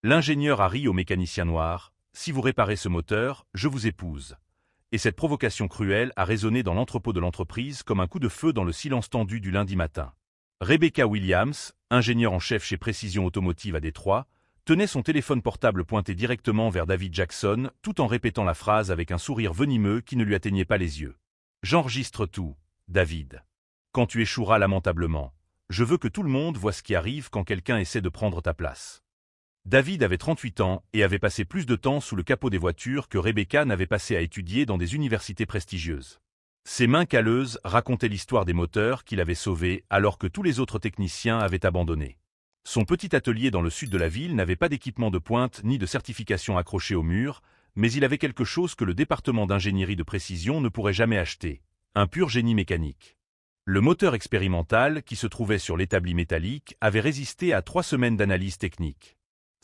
L'ingénieur a ri au mécanicien noir. Si vous réparez ce moteur, je vous épouse. Et cette provocation cruelle a résonné dans l'entrepôt de l'entreprise comme un coup de feu dans le silence tendu du lundi matin. Rebecca Williams, ingénieure en chef chez Précision Automotive à Détroit, tenait son téléphone portable pointé directement vers David Jackson, tout en répétant la phrase avec un sourire venimeux qui ne lui atteignait pas les yeux. « J'enregistre tout, David. Quand tu échoueras lamentablement, je veux que tout le monde voie ce qui arrive quand quelqu'un essaie de prendre ta place. » David avait 38 ans et avait passé plus de temps sous le capot des voitures que Rebecca n'avait passé à étudier dans des universités prestigieuses. Ses mains calleuses racontaient l'histoire des moteurs qu'il avait sauvés alors que tous les autres techniciens avaient abandonné. Son petit atelier dans le sud de la ville n'avait pas d'équipement de pointe ni de certification accrochée au mur, mais il avait quelque chose que le département d'ingénierie de précision ne pourrait jamais acheter, un pur génie mécanique. Le moteur expérimental, qui se trouvait sur l'établi métallique, avait résisté à 3 semaines d'analyse technique.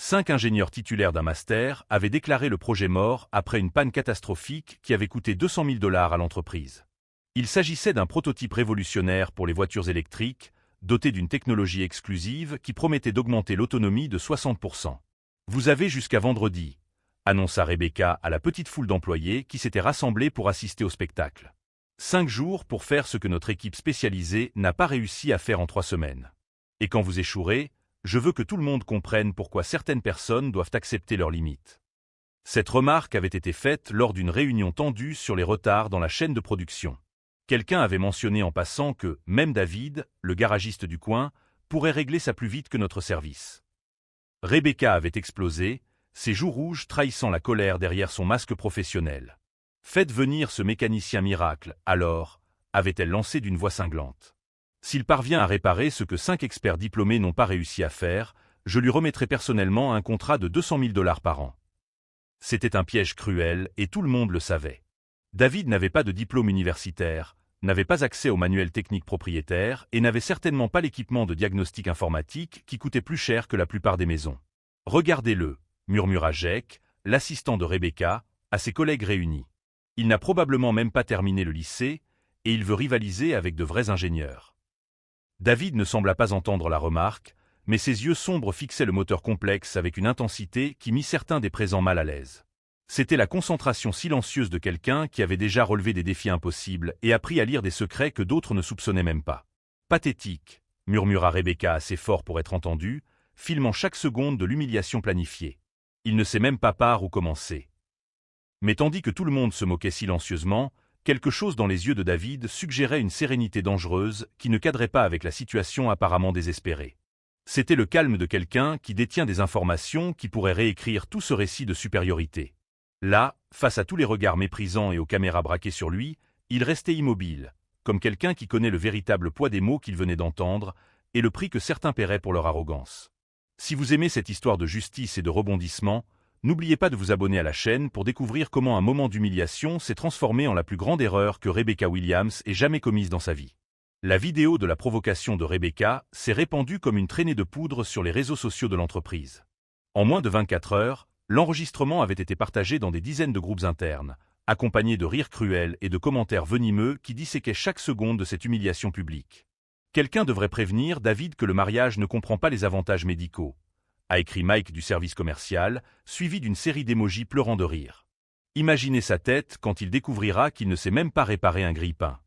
5 ingénieurs titulaires d'un master avaient déclaré le projet mort après une panne catastrophique qui avait coûté 200 000 $ à l'entreprise. Il s'agissait d'un prototype révolutionnaire pour les voitures électriques, doté d'une technologie exclusive qui promettait d'augmenter l'autonomie de 60%. « Vous avez jusqu'à vendredi », annonça Rebecca à la petite foule d'employés qui s'étaient rassemblés pour assister au spectacle. 5 jours pour faire ce que notre équipe spécialisée n'a pas réussi à faire en 3 semaines. Et quand vous échouerez, je veux que tout le monde comprenne pourquoi certaines personnes doivent accepter leurs limites. Cette remarque avait été faite lors d'une réunion tendue sur les retards dans la chaîne de production. Quelqu'un avait mentionné en passant que, même David, le garagiste du coin, pourrait régler ça plus vite que notre service. Rebecca avait explosé, ses joues rouges trahissant la colère derrière son masque professionnel. « Faites venir ce mécanicien miracle, alors », avait-elle lancé d'une voix cinglante. « S'il parvient à réparer ce que 5 experts diplômés n'ont pas réussi à faire, je lui remettrai personnellement un contrat de 200 000 $ par an. » C'était un piège cruel et tout le monde le savait. David n'avait pas de diplôme universitaire, n'avait pas accès au manuel technique propriétaire et n'avait certainement pas l'équipement de diagnostic informatique qui coûtait plus cher que la plupart des maisons. « Regardez-le », murmura Jake, l'assistant de Rebecca, à ses collègues réunis. Il n'a probablement même pas terminé le lycée et il veut rivaliser avec de vrais ingénieurs. David ne sembla pas entendre la remarque, mais ses yeux sombres fixaient le moteur complexe avec une intensité qui mit certains des présents mal à l'aise. C'était la concentration silencieuse de quelqu'un qui avait déjà relevé des défis impossibles et appris à lire des secrets que d'autres ne soupçonnaient même pas. « Pathétique », murmura Rebecca assez fort pour être entendue, filmant chaque seconde de l'humiliation planifiée. Il ne sait même pas par où commencer. Mais tandis que tout le monde se moquait silencieusement, quelque chose dans les yeux de David suggérait une sérénité dangereuse qui ne cadrait pas avec la situation apparemment désespérée. C'était le calme de quelqu'un qui détient des informations qui pourraient réécrire tout ce récit de supériorité. Là, face à tous les regards méprisants et aux caméras braquées sur lui, il restait immobile, comme quelqu'un qui connaît le véritable poids des mots qu'il venait d'entendre et le prix que certains paieraient pour leur arrogance. Si vous aimez cette histoire de justice et de rebondissement, n'oubliez pas de vous abonner à la chaîne pour découvrir comment un moment d'humiliation s'est transformé en la plus grande erreur que Rebecca Williams ait jamais commise dans sa vie. La vidéo de la provocation de Rebecca s'est répandue comme une traînée de poudre sur les réseaux sociaux de l'entreprise. En moins de 24 heures, l'enregistrement avait été partagé dans des dizaines de groupes internes, accompagné de rires cruels et de commentaires venimeux qui disséquaient chaque seconde de cette humiliation publique. Quelqu'un devrait prévenir David que le mariage ne comprend pas les avantages médicaux, a écrit Mike du service commercial, suivi d'une série d'émojis pleurant de rire. Imaginez sa tête quand il découvrira qu'il ne sait même pas réparer un grille-pain.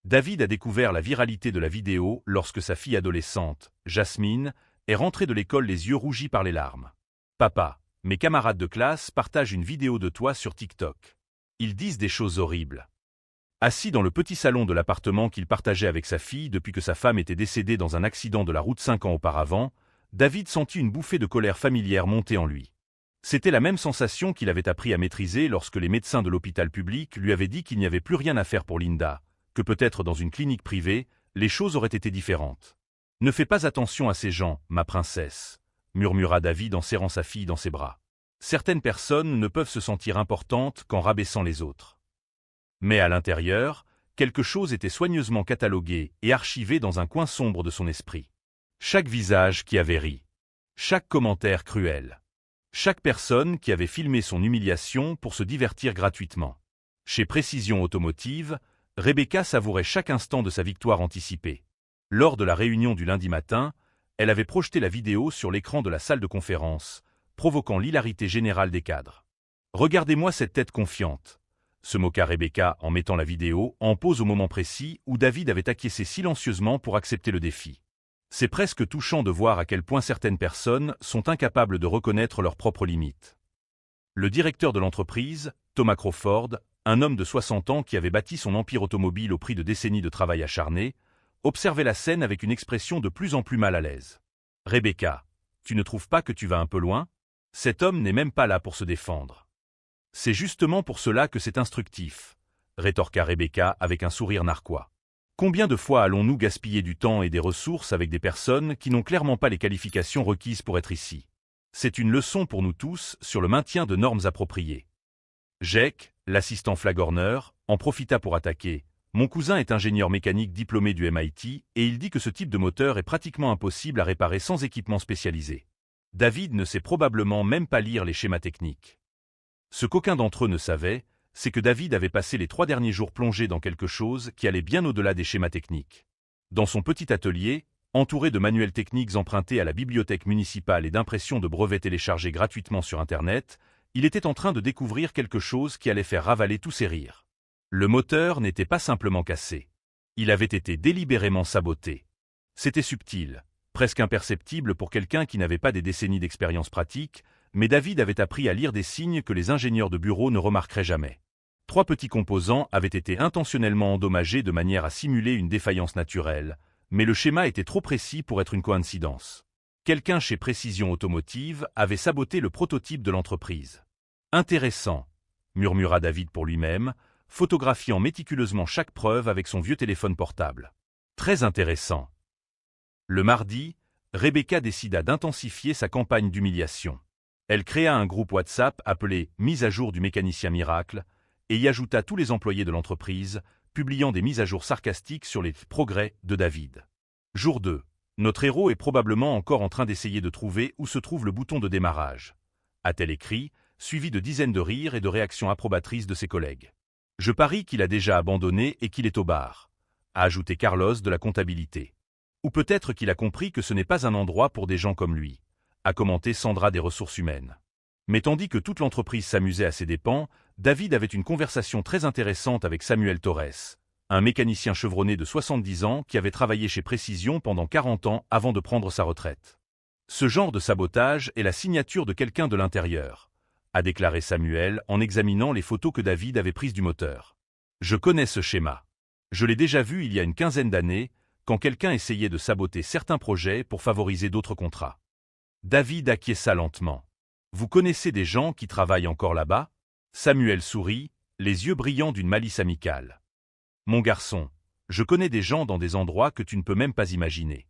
David a découvert la viralité de la vidéo lorsque sa fille adolescente, Jasmine, est rentrée de l'école les yeux rougis par les larmes. « Papa, mes camarades de classe partagent une vidéo de toi sur TikTok. Ils disent des choses horribles. » Assis dans le petit salon de l'appartement qu'il partageait avec sa fille depuis que sa femme était décédée dans un accident de la route 5 ans auparavant, David sentit une bouffée de colère familière monter en lui. C'était la même sensation qu'il avait appris à maîtriser lorsque les médecins de l'hôpital public lui avaient dit qu'il n'y avait plus rien à faire pour Linda, que peut-être dans une clinique privée, les choses auraient été différentes. « Ne fais pas attention à ces gens, ma princesse », murmura David en serrant sa fille dans ses bras. Certaines personnes ne peuvent se sentir importantes qu'en rabaissant les autres. Mais à l'intérieur, quelque chose était soigneusement catalogué et archivé dans un coin sombre de son esprit. Chaque visage qui avait ri. Chaque commentaire cruel. Chaque personne qui avait filmé son humiliation pour se divertir gratuitement. Chez Précision Automotive, Rebecca savourait chaque instant de sa victoire anticipée. Lors de la réunion du lundi matin, elle avait projeté la vidéo sur l'écran de la salle de conférence, provoquant l'hilarité générale des cadres. « Regardez-moi cette tête confiante !» se moqua Rebecca en mettant la vidéo en pause au moment précis où David avait acquiescé silencieusement pour accepter le défi. C'est presque touchant de voir à quel point certaines personnes sont incapables de reconnaître leurs propres limites. Le directeur de l'entreprise, Thomas Crawford, un homme de 60 ans qui avait bâti son empire automobile au prix de décennies de travail acharné, observait la scène avec une expression de plus en plus mal à l'aise. « Rebecca, tu ne trouves pas que tu vas un peu loin ? Cet homme n'est même pas là pour se défendre. » « C'est justement pour cela que c'est instructif, » rétorqua Rebecca avec un sourire narquois. « Combien de fois allons-nous gaspiller du temps et des ressources avec des personnes qui n'ont clairement pas les qualifications requises pour être ici ? C'est une leçon pour nous tous sur le maintien de normes appropriées. » Jake, l'assistant flagorneur, en profita pour attaquer. « Mon cousin est ingénieur mécanique diplômé du MIT et il dit que ce type de moteur est pratiquement impossible à réparer sans équipement spécialisé. David ne sait probablement même pas lire les schémas techniques. » Ce qu'aucun d'entre eux ne savait, c'est que David avait passé les 3 derniers jours plongé dans quelque chose qui allait bien au-delà des schémas techniques. Dans son petit atelier, entouré de manuels techniques empruntés à la bibliothèque municipale et d'impressions de brevets téléchargés gratuitement sur Internet, il était en train de découvrir quelque chose qui allait faire ravaler tous ses rires. Le moteur n'était pas simplement cassé. Il avait été délibérément saboté. C'était subtil, presque imperceptible pour quelqu'un qui n'avait pas des décennies d'expérience pratique, mais David avait appris à lire des signes que les ingénieurs de bureau ne remarqueraient jamais. 3 petits composants avaient été intentionnellement endommagés de manière à simuler une défaillance naturelle, mais le schéma était trop précis pour être une coïncidence. Quelqu'un chez Précision Automotive avait saboté le prototype de l'entreprise. « Intéressant », murmura David pour lui-même, photographiant méticuleusement chaque preuve avec son vieux téléphone portable. « Très intéressant. » Le mardi, Rebecca décida d'intensifier sa campagne d'humiliation. Elle créa un groupe WhatsApp appelé « Mise à jour du mécanicien miracle » et y ajouta tous les employés de l'entreprise, publiant des mises à jour sarcastiques sur les progrès de David. Jour 2. Notre héros est probablement encore en train d'essayer de trouver où se trouve le bouton de démarrage, a-t-elle écrit, suivi de dizaines de rires et de réactions approbatrices de ses collègues. Je parie qu'il a déjà abandonné et qu'il est au bar, a ajouté Carlos de la comptabilité. Ou peut-être qu'il a compris que ce n'est pas un endroit pour des gens comme lui, a commenté Sandra des ressources humaines. Mais tandis que toute l'entreprise s'amusait à ses dépens, David avait une conversation très intéressante avec Samuel Torres, un mécanicien chevronné de 70 ans qui avait travaillé chez Précision pendant 40 ans avant de prendre sa retraite. Ce genre de sabotage est la signature de quelqu'un de l'intérieur, a déclaré Samuel en examinant les photos que David avait prises du moteur. Je connais ce schéma. Je l'ai déjà vu il y a une quinzaine d'années, quand quelqu'un essayait de saboter certains projets pour favoriser d'autres contrats. David acquiesça lentement. Vous connaissez des gens qui travaillent encore là-bas ? Samuel sourit, les yeux brillants d'une malice amicale. Mon garçon, je connais des gens dans des endroits que tu ne peux même pas imaginer.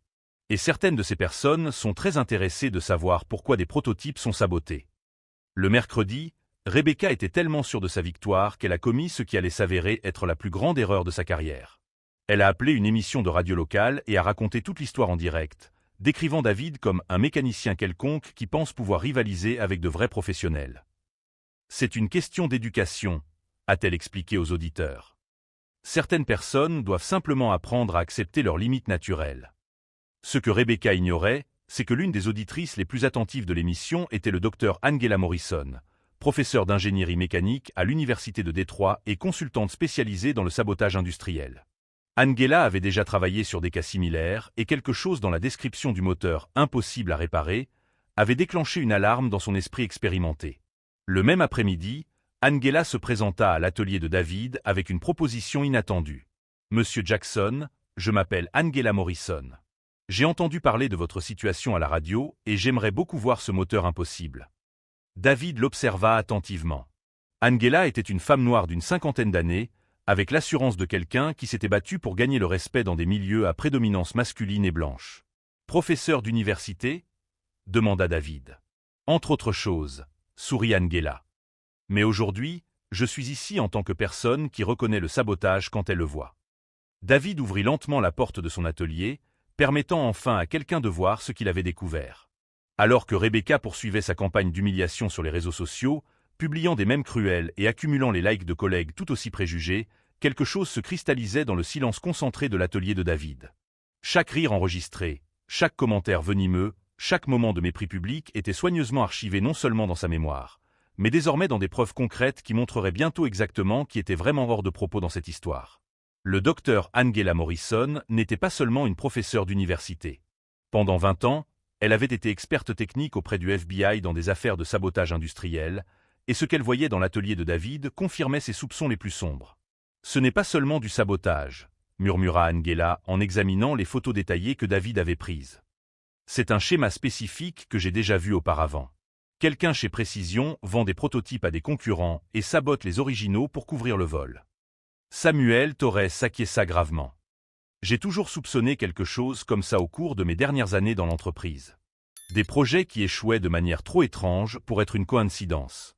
Et certaines de ces personnes sont très intéressées de savoir pourquoi des prototypes sont sabotés. Le mercredi, Rebecca était tellement sûre de sa victoire qu'elle a commis ce qui allait s'avérer être la plus grande erreur de sa carrière. Elle a appelé une émission de radio locale et a raconté toute l'histoire en direct, décrivant David comme un mécanicien quelconque qui pense pouvoir rivaliser avec de vrais professionnels. C'est une question d'éducation, a-t-elle expliqué aux auditeurs. Certaines personnes doivent simplement apprendre à accepter leurs limites naturelles. Ce que Rebecca ignorait, c'est que l'une des auditrices les plus attentives de l'émission était le docteur Angela Morrison, professeure d'ingénierie mécanique à l'Université de Détroit et consultante spécialisée dans le sabotage industriel. Angela avait déjà travaillé sur des cas similaires et quelque chose dans la description du moteur impossible à réparer avait déclenché une alarme dans son esprit expérimenté. Le même après-midi, Angela se présenta à l'atelier de David avec une proposition inattendue. « Monsieur Jackson, je m'appelle Angela Morrison. J'ai entendu parler de votre situation à la radio et j'aimerais beaucoup voir ce moteur impossible. » David l'observa attentivement. Angela était une femme noire d'une 50aine d'années, avec l'assurance de quelqu'un qui s'était battu pour gagner le respect dans des milieux à prédominance masculine et blanche. « Professeur d'université ?» demanda David. « Entre autres choses, » sourit Angela. « Mais aujourd'hui, je suis ici en tant que personne qui reconnaît le sabotage quand elle le voit. » David ouvrit lentement la porte de son atelier, permettant enfin à quelqu'un de voir ce qu'il avait découvert. Alors que Rebecca poursuivait sa campagne d'humiliation sur les réseaux sociaux, publiant des mèmes cruels et accumulant les likes de collègues tout aussi préjugés, quelque chose se cristallisait dans le silence concentré de l'atelier de David. Chaque rire enregistré, chaque commentaire venimeux, Chaque moment de mépris public était soigneusement archivé non seulement dans sa mémoire, mais désormais dans des preuves concrètes qui montreraient bientôt exactement qui était vraiment hors de propos dans cette histoire. Le docteur Angela Morrison n'était pas seulement une professeure d'université. Pendant 20 ans, elle avait été experte technique auprès du FBI dans des affaires de sabotage industriel, et ce qu'elle voyait dans l'atelier de David confirmait ses soupçons les plus sombres. « Ce n'est pas seulement du sabotage », murmura Angela en examinant les photos détaillées que David avait prises. « C'est un schéma spécifique que j'ai déjà vu auparavant. Quelqu'un chez Précision vend des prototypes à des concurrents et sabote les originaux pour couvrir le vol. » Samuel Torres acquiesça gravement. « J'ai toujours soupçonné quelque chose comme ça au cours de mes dernières années dans l'entreprise. Des projets qui échouaient de manière trop étrange pour être une coïncidence. »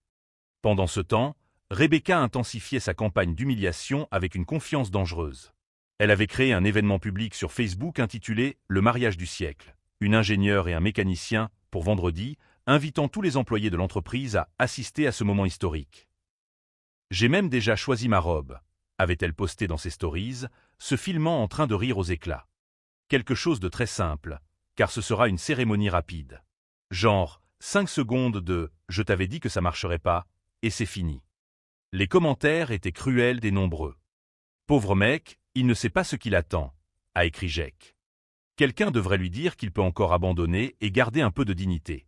Pendant ce temps, Rebecca intensifiait sa campagne d'humiliation avec une confiance dangereuse. Elle avait créé un événement public sur Facebook intitulé « Le mariage du siècle », une ingénieure et un mécanicien, pour vendredi, invitant tous les employés de l'entreprise à assister à ce moment historique. « J'ai même déjà choisi ma robe », avait-elle posté dans ses stories, se filmant en train de rire aux éclats. Quelque chose de très simple, car ce sera une cérémonie rapide. Genre, 5 secondes de « je t'avais dit que ça marcherait pas », et c'est fini. Les commentaires étaient cruels et nombreux. « Pauvre mec, il ne sait pas ce qu'il attend », a écrit Jake. Quelqu'un devrait lui dire qu'il peut encore abandonner et garder un peu de dignité.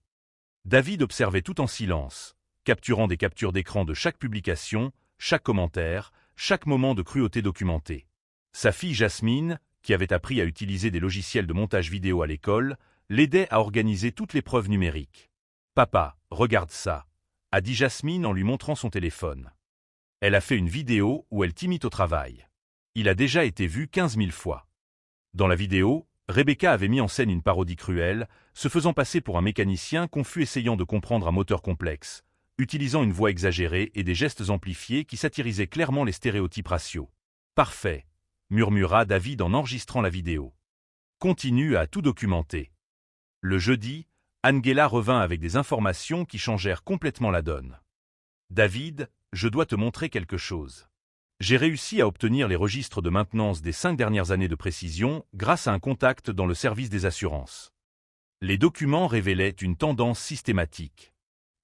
David observait tout en silence, capturant des captures d'écran de chaque publication, chaque commentaire, chaque moment de cruauté documenté. Sa fille Jasmine, qui avait appris à utiliser des logiciels de montage vidéo à l'école, l'aidait à organiser toutes les preuves numériques. « Papa, regarde ça », a dit Jasmine en lui montrant son téléphone. Elle a fait une vidéo où elle t'imite au travail. Il a déjà été vu 15 000 fois. Dans la vidéo, Rebecca avait mis en scène une parodie cruelle, se faisant passer pour un mécanicien confus essayant de comprendre un moteur complexe, utilisant une voix exagérée et des gestes amplifiés qui satirisaient clairement les stéréotypes raciaux. « Parfait », murmura David en enregistrant la vidéo. « Continue à tout documenter. » Le jeudi, Angela revint avec des informations qui changèrent complètement la donne. « David, je dois te montrer quelque chose. J'ai réussi à obtenir les registres de maintenance des 5 dernières années de Précision grâce à un contact dans le service des assurances. » Les documents révélaient une tendance systématique.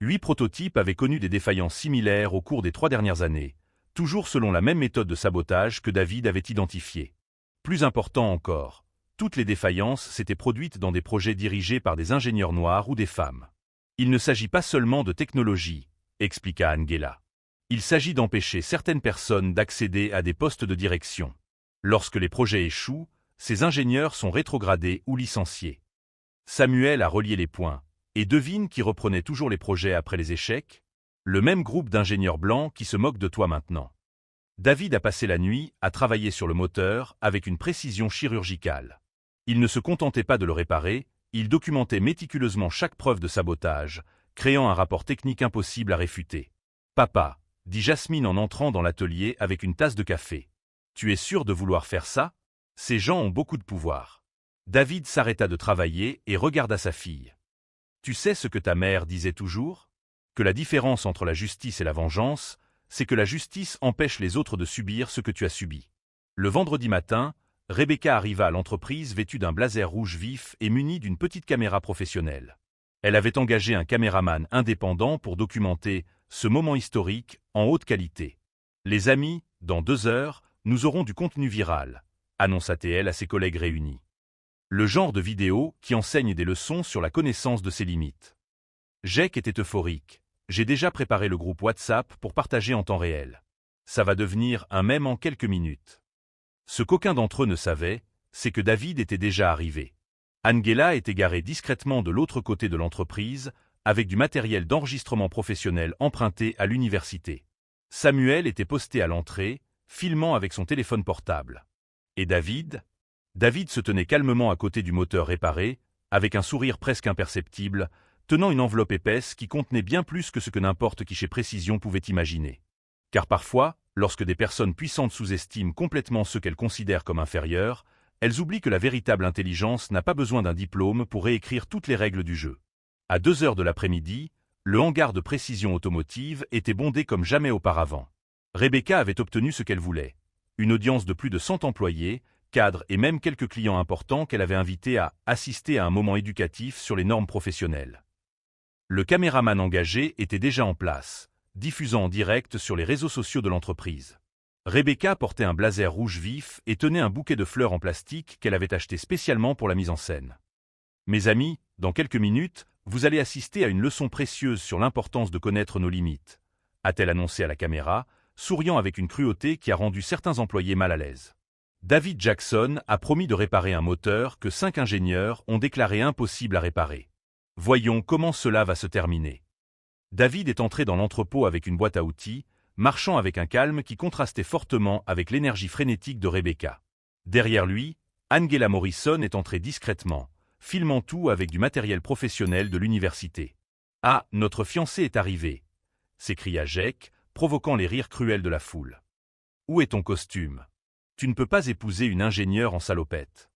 8 prototypes avaient connu des défaillances similaires au cours des 3 dernières années, toujours selon la même méthode de sabotage que David avait identifiée. Plus important encore, toutes les défaillances s'étaient produites dans des projets dirigés par des ingénieurs noirs ou des femmes. « Il ne s'agit pas seulement de technologie », expliqua Angela. « Il s'agit d'empêcher certaines personnes d'accéder à des postes de direction. Lorsque les projets échouent, ces ingénieurs sont rétrogradés ou licenciés. » Samuel a relié les points. Et devine qui reprenait toujours les projets après les échecs? Le même groupe d'ingénieurs blancs qui se moque de toi maintenant. David a passé la nuit à travailler sur le moteur avec une précision chirurgicale. Il ne se contentait pas de le réparer, il documentait méticuleusement chaque preuve de sabotage, créant un rapport technique impossible à réfuter. « Papa », dit Jasmine en entrant dans l'atelier avec une tasse de café. « Tu es sûr de vouloir faire ça? Ces gens ont beaucoup de pouvoir. » David s'arrêta de travailler et regarda sa fille. « Tu sais ce que ta mère disait toujours? Que la différence entre la justice et la vengeance, c'est que la justice empêche les autres de subir ce que tu as subi. » Le vendredi matin, Rebecca arriva à l'entreprise vêtue d'un blazer rouge vif et munie d'une petite caméra professionnelle. Elle avait engagé un caméraman indépendant pour documenter ce moment historique en haute qualité. « Les amis, dans 2 heures, nous aurons du contenu viral », annonça-t-elle à ses collègues réunis. Le genre de vidéo qui enseigne des leçons sur la connaissance de ses limites. Jake était euphorique. « J'ai déjà préparé le groupe WhatsApp pour partager en temps réel. Ça va devenir un mème en quelques minutes. » Ce qu'aucun d'entre eux ne savait, c'est que David était déjà arrivé. Angela était garée discrètement de l'autre côté de l'entreprise, avec du matériel d'enregistrement professionnel emprunté à l'université. Samuel était posté à l'entrée, filmant avec son téléphone portable. Et David se tenait calmement à côté du moteur réparé, avec un sourire presque imperceptible, tenant une enveloppe épaisse qui contenait bien plus que ce que n'importe qui chez Précision pouvait imaginer. Car parfois, lorsque des personnes puissantes sous-estiment complètement ceux qu'elles considèrent comme inférieurs, elles oublient que la véritable intelligence n'a pas besoin d'un diplôme pour réécrire toutes les règles du jeu. À 2 heures de l'après-midi, le hangar de Précision Automotive était bondé comme jamais auparavant. Rebecca avait obtenu ce qu'elle voulait. Une audience de plus de 100 employés, cadres et même quelques clients importants qu'elle avait invités à assister à un moment éducatif sur les normes professionnelles. Le caméraman engagé était déjà en place, diffusant en direct sur les réseaux sociaux de l'entreprise. Rebecca portait un blazer rouge vif et tenait un bouquet de fleurs en plastique qu'elle avait acheté spécialement pour la mise en scène. Mes amis, dans quelques minutes, vous allez assister à une leçon précieuse sur l'importance de connaître nos limites, a-t-elle annoncé à la caméra, souriant avec une cruauté qui a rendu certains employés mal à l'aise. David Jackson a promis de réparer un moteur que 5 ingénieurs ont déclaré impossible à réparer. Voyons comment cela va se terminer. David est entré dans l'entrepôt avec une boîte à outils, marchant avec un calme qui contrastait fortement avec l'énergie frénétique de Rebecca. Derrière lui, Angela Morrison est entrée discrètement, filmant tout avec du matériel professionnel de l'université. « Ah, notre fiancé est arrivé !» s'écria Jake, provoquant les rires cruels de la foule. « Où est ton costume? Tu ne peux pas épouser une ingénieure en salopette. »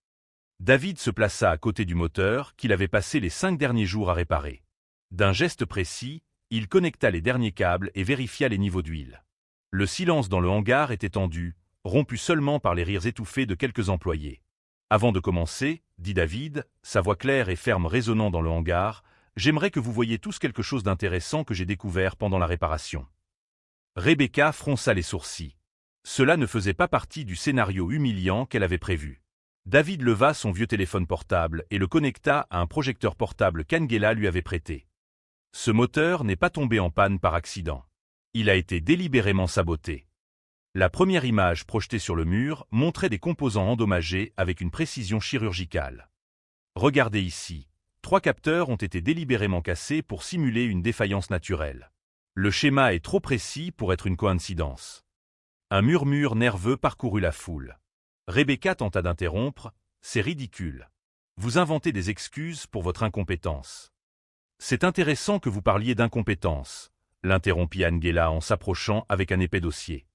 David se plaça à côté du moteur qu'il avait passé les 5 derniers jours à réparer. D'un geste précis, il connecta les derniers câbles et vérifia les niveaux d'huile. Le silence dans le hangar était tendu, rompu seulement par les rires étouffés de quelques employés. « Avant de commencer, dit David, sa voix claire et ferme résonnant dans le hangar, j'aimerais que vous voyiez tous quelque chose d'intéressant que j'ai découvert pendant la réparation. » Rebecca fronça les sourcils. Cela ne faisait pas partie du scénario humiliant qu'elle avait prévu. David leva son vieux téléphone portable et le connecta à un projecteur portable qu'Angela lui avait prêté. Ce moteur n'est pas tombé en panne par accident. Il a été délibérément saboté. La première image projetée sur le mur montrait des composants endommagés avec une précision chirurgicale. Regardez ici, 3 capteurs ont été délibérément cassés pour simuler une défaillance naturelle. Le schéma est trop précis pour être une coïncidence. Un murmure nerveux parcourut la foule. Rebecca tenta d'interrompre, « C'est ridicule. Vous inventez des excuses pour votre incompétence. » « C'est intéressant que vous parliez d'incompétence, » l'interrompit Angela en s'approchant avec un épais dossier.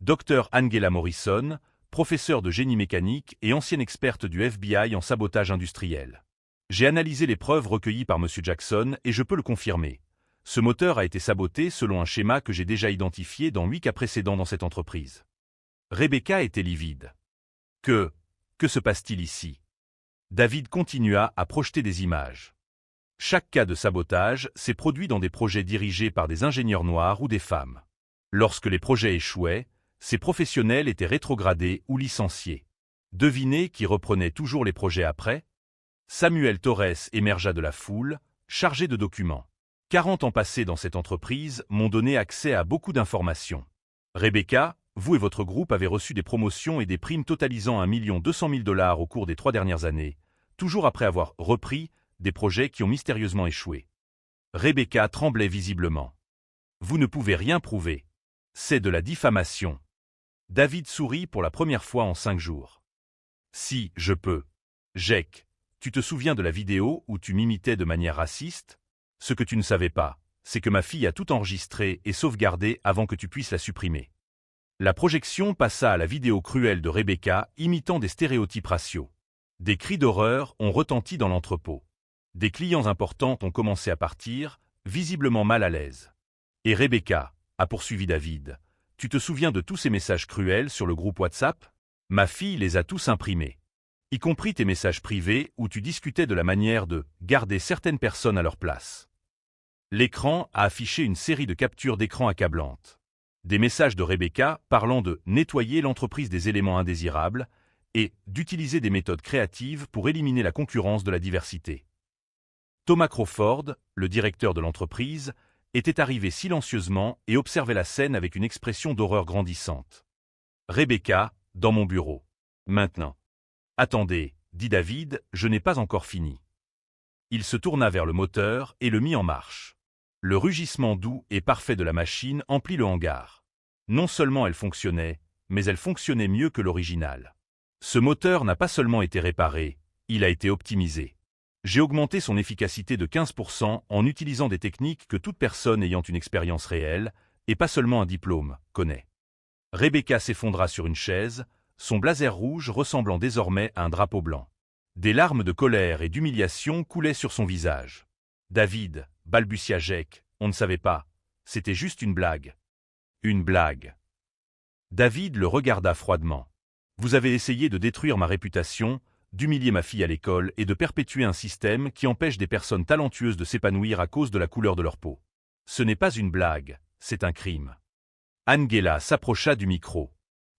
Dr Angela Morrison, professeure de génie mécanique et ancienne experte du FBI en sabotage industriel. J'ai analysé les preuves recueillies par M. Jackson et je peux le confirmer. Ce moteur a été saboté selon un schéma que j'ai déjà identifié dans 8 cas précédents dans cette entreprise. Rebecca était livide. Que se passe-t-il ici? David continua à projeter des images. Chaque cas de sabotage s'est produit dans des projets dirigés par des ingénieurs noirs ou des femmes. Lorsque les projets échouaient, ces professionnels étaient rétrogradés ou licenciés. Devinez qui reprenait toujours les projets après? Samuel Torres émergea de la foule, chargé de documents. 40 ans passés dans cette entreprise m'ont donné accès à beaucoup d'informations. Rebecca, vous et votre groupe avez reçu des promotions et des primes totalisant $1 200 000 au cours des 3 dernières années, toujours après avoir repris des projets qui ont mystérieusement échoué. Rebecca tremblait visiblement. Vous ne pouvez rien prouver. C'est de la diffamation. David sourit pour la première fois en 5 jours. Si, je peux. Jake, tu te souviens de la vidéo où tu m'imitais de manière raciste? Ce que tu ne savais pas, c'est que ma fille a tout enregistré et sauvegardé avant que tu puisses la supprimer. La projection passa à la vidéo cruelle de Rebecca imitant des stéréotypes raciaux. Des cris d'horreur ont retenti dans l'entrepôt. Des clients importants ont commencé à partir, visiblement mal à l'aise. Et Rebecca, a poursuivi David, tu te souviens de tous ces messages cruels sur le groupe WhatsApp? Ma fille les a tous imprimés. Y compris tes messages privés où tu discutais de la manière de garder certaines personnes à leur place. L'écran a affiché une série de captures d'écran accablantes. Des messages de Rebecca parlant de nettoyer l'entreprise des éléments indésirables et d'utiliser des méthodes créatives pour éliminer la concurrence de la diversité. Thomas Crawford, le directeur de l'entreprise, était arrivé silencieusement et observait la scène avec une expression d'horreur grandissante. Rebecca, dans mon bureau. Maintenant. Attendez, dit David, je n'ai pas encore fini. Il se tourna vers le moteur et le mit en marche. Le rugissement doux et parfait de la machine emplit le hangar. Non seulement elle fonctionnait, mais elle fonctionnait mieux que l'original. Ce moteur n'a pas seulement été réparé, il a été optimisé. J'ai augmenté son efficacité de 15% en utilisant des techniques que toute personne ayant une expérience réelle, et pas seulement un diplôme, connaît. Rebecca s'effondra sur une chaise, son blazer rouge ressemblant désormais à un drapeau blanc. Des larmes de colère et d'humiliation coulaient sur son visage. « David, balbutia Jake, on ne savait pas, c'était juste une blague. » Une blague. David le regarda froidement. Vous avez essayé de détruire ma réputation, d'humilier ma fille à l'école et de perpétuer un système qui empêche des personnes talentueuses de s'épanouir à cause de la couleur de leur peau. Ce n'est pas une blague, c'est un crime. Angela s'approcha du micro.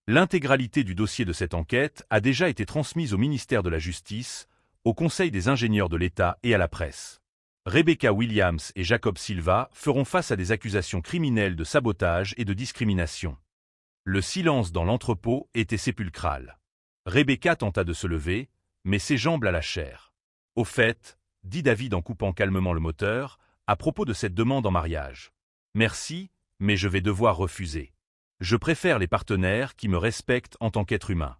L'intégralité du dossier de cette enquête a déjà été transmise au ministère de la Justice, au Conseil des ingénieurs de l'État et à la presse. Rebecca Williams et Jacob Silva feront face à des accusations criminelles de sabotage et de discrimination. Le silence dans l'entrepôt était sépulcral. Rebecca tenta de se lever, mais ses jambes la lâchèrent. « Au fait, » dit David en coupant calmement le moteur, à propos de cette demande en mariage. « Merci, mais je vais devoir refuser. Je préfère les partenaires qui me respectent en tant qu'être humain. »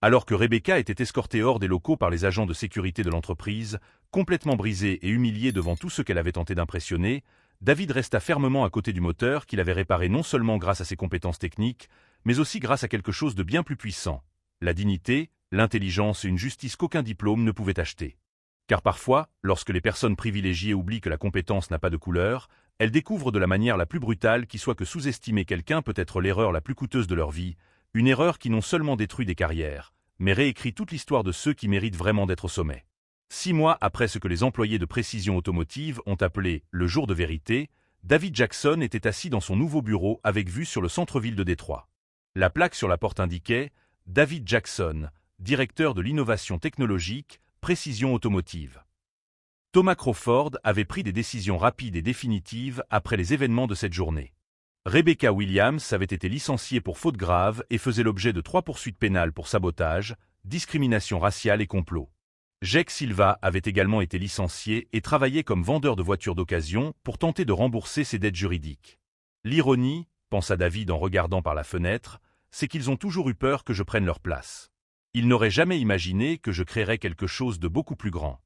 Alors que Rebecca était escortée hors des locaux par les agents de sécurité de l'entreprise, complètement brisée et humiliée devant tout ce qu'elle avait tenté d'impressionner, David resta fermement à côté du moteur qu'il avait réparé non seulement grâce à ses compétences techniques, mais aussi grâce à quelque chose de bien plus puissant, la dignité, l'intelligence et une justice qu'aucun diplôme ne pouvait acheter. Car parfois, lorsque les personnes privilégiées oublient que la compétence n'a pas de couleur, elles découvrent de la manière la plus brutale qui soit que sous-estimer quelqu'un peut être l'erreur la plus coûteuse de leur vie, une erreur qui non seulement détruit des carrières, mais réécrit toute l'histoire de ceux qui méritent vraiment d'être au sommet. 6 mois après ce que les employés de Précision Automotive ont appelé « le jour de vérité », David Jackson était assis dans son nouveau bureau avec vue sur le centre-ville de Détroit. La plaque sur la porte indiquait « David Jackson, directeur de l'innovation technologique, Précision Automotive ». Thomas Crawford avait pris des décisions rapides et définitives après les événements de cette journée. Rebecca Williams avait été licenciée pour faute grave et faisait l'objet de 3 poursuites pénales pour sabotage, discrimination raciale et complot. Jake Silva avait également été licencié et travaillait comme vendeur de voitures d'occasion pour tenter de rembourser ses dettes juridiques. L'ironie, pensa David en regardant par la fenêtre, c'est qu'ils ont toujours eu peur que je prenne leur place. Ils n'auraient jamais imaginé que je créerais quelque chose de beaucoup plus grand.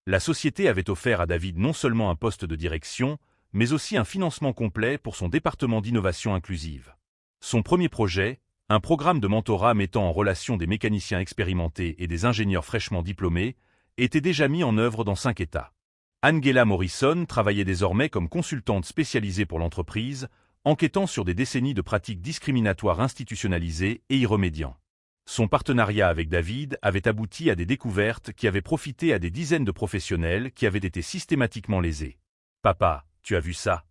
La société avait offert à David non seulement un poste de direction, mais aussi un financement complet pour son département d'innovation inclusive. Son premier projet, un programme de mentorat mettant en relation des mécaniciens expérimentés et des ingénieurs fraîchement diplômés, était déjà mis en œuvre dans 5 États. Angela Morrison travaillait désormais comme consultante spécialisée pour l'entreprise, enquêtant sur des décennies de pratiques discriminatoires institutionnalisées et y remédiant. Son partenariat avec David avait abouti à des découvertes qui avaient profité à des dizaines de professionnels qui avaient été systématiquement lésés. « Papa, tu as vu ça ?»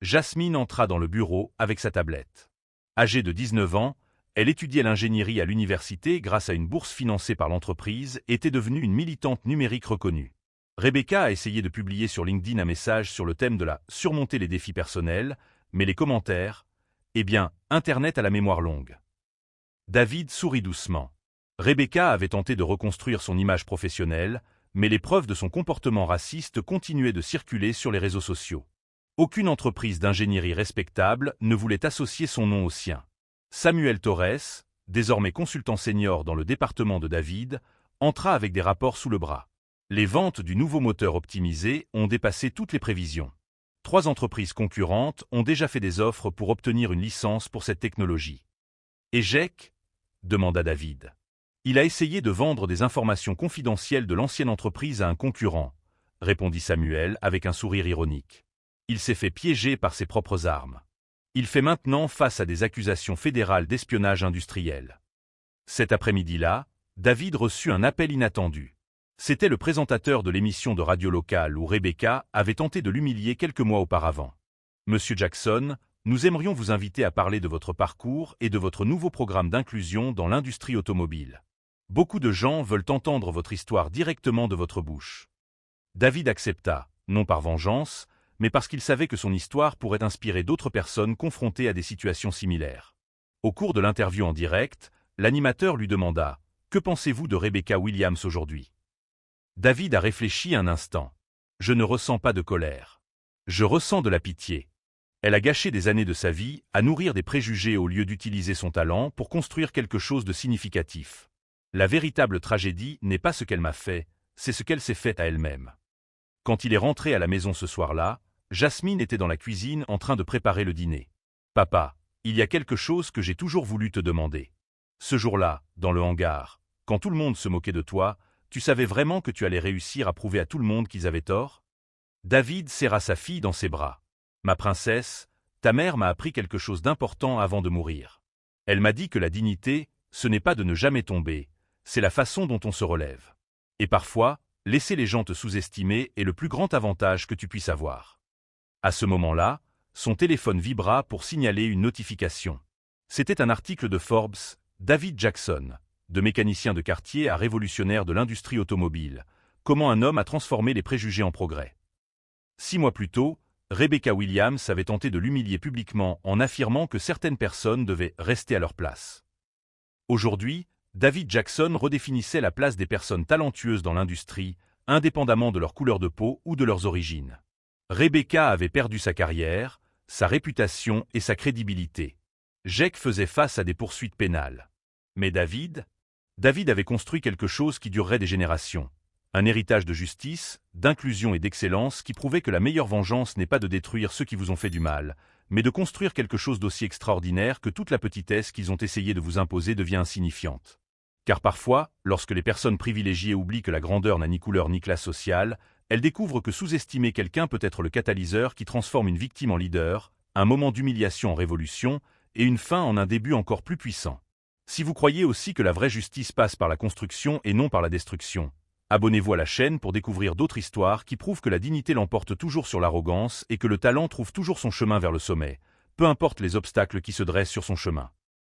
Jasmine entra dans le bureau avec sa tablette. Âgée de 19 ans, elle étudiait l'ingénierie à l'université grâce à une bourse financée par l'entreprise et était devenue une militante numérique reconnue. Rebecca a essayé de publier sur LinkedIn un message sur le thème de la « surmonter les défis personnels », mais les commentaires, eh bien, Internet a la mémoire longue. David sourit doucement. Rebecca avait tenté de reconstruire son image professionnelle, mais les preuves de son comportement raciste continuaient de circuler sur les réseaux sociaux. Aucune entreprise d'ingénierie respectable ne voulait associer son nom au sien. Samuel Torres, désormais consultant senior dans le département de David, entra avec des rapports sous le bras. Les ventes du nouveau moteur optimisé ont dépassé toutes les prévisions. 3 entreprises concurrentes ont déjà fait des offres pour obtenir une licence pour cette technologie. « Et Jake ?» demanda David. « Il a essayé de vendre des informations confidentielles de l'ancienne entreprise à un concurrent, » répondit Samuel avec un sourire ironique. Il s'est fait piéger par ses propres armes. Il fait maintenant face à des accusations fédérales d'espionnage industriel. Cet après-midi-là, David reçut un appel inattendu. C'était le présentateur de l'émission de radio locale où Rebecca avait tenté de l'humilier quelques mois auparavant. « Monsieur Jackson, nous aimerions vous inviter à parler de votre parcours et de votre nouveau programme d'inclusion dans l'industrie automobile. Beaucoup de gens veulent entendre votre histoire directement de votre bouche. » David accepta, non par vengeance, mais parce qu'il savait que son histoire pourrait inspirer d'autres personnes confrontées à des situations similaires. Au cours de l'interview en direct, l'animateur lui demanda « Que pensez-vous de Rebecca Williams aujourd'hui ?» David a réfléchi un instant. « Je ne ressens pas de colère. Je ressens de la pitié. Elle a gâché des années de sa vie à nourrir des préjugés au lieu d'utiliser son talent pour construire quelque chose de significatif. La véritable tragédie n'est pas ce qu'elle m'a fait, c'est ce qu'elle s'est fait à elle-même. » Quand il est rentré à la maison ce soir-là, Jasmine était dans la cuisine en train de préparer le dîner. « Papa, il y a quelque chose que j'ai toujours voulu te demander. Ce jour-là, dans le hangar, quand tout le monde se moquait de toi, tu savais vraiment que tu allais réussir à prouver à tout le monde qu'ils avaient tort ?» David serra sa fille dans ses bras. « Ma princesse, ta mère m'a appris quelque chose d'important avant de mourir. Elle m'a dit que la dignité, ce n'est pas de ne jamais tomber, c'est la façon dont on se relève. Et parfois, laisser les gens te sous-estimer est le plus grand avantage que tu puisses avoir. À ce moment-là, son téléphone vibra pour signaler une notification. C'était un article de Forbes, David Jackson, de mécanicien de quartier à révolutionnaire de l'industrie automobile, comment un homme a transformé les préjugés en progrès. 6 mois plus tôt, Rebecca Williams avait tenté de l'humilier publiquement en affirmant que certaines personnes devaient rester à leur place. Aujourd'hui, David Jackson redéfinissait la place des personnes talentueuses dans l'industrie, indépendamment de leur couleur de peau ou de leurs origines. Rebecca avait perdu sa carrière, sa réputation et sa crédibilité. Jake faisait face à des poursuites pénales. Mais David avait construit quelque chose qui durerait des générations. Un héritage de justice, d'inclusion et d'excellence qui prouvait que la meilleure vengeance n'est pas de détruire ceux qui vous ont fait du mal, mais de construire quelque chose d'aussi extraordinaire que toute la petitesse qu'ils ont essayé de vous imposer devient insignifiante. Car parfois, lorsque les personnes privilégiées oublient que la grandeur n'a ni couleur ni classe sociale, elles découvrent que sous-estimer quelqu'un peut être le catalyseur qui transforme une victime en leader, un moment d'humiliation en révolution, et une fin en un début encore plus puissant. Si vous croyez aussi que la vraie justice passe par la construction et non par la destruction, abonnez-vous à la chaîne pour découvrir d'autres histoires qui prouvent que la dignité l'emporte toujours sur l'arrogance et que le talent trouve toujours son chemin vers le sommet, peu importe les obstacles qui se dressent sur son chemin.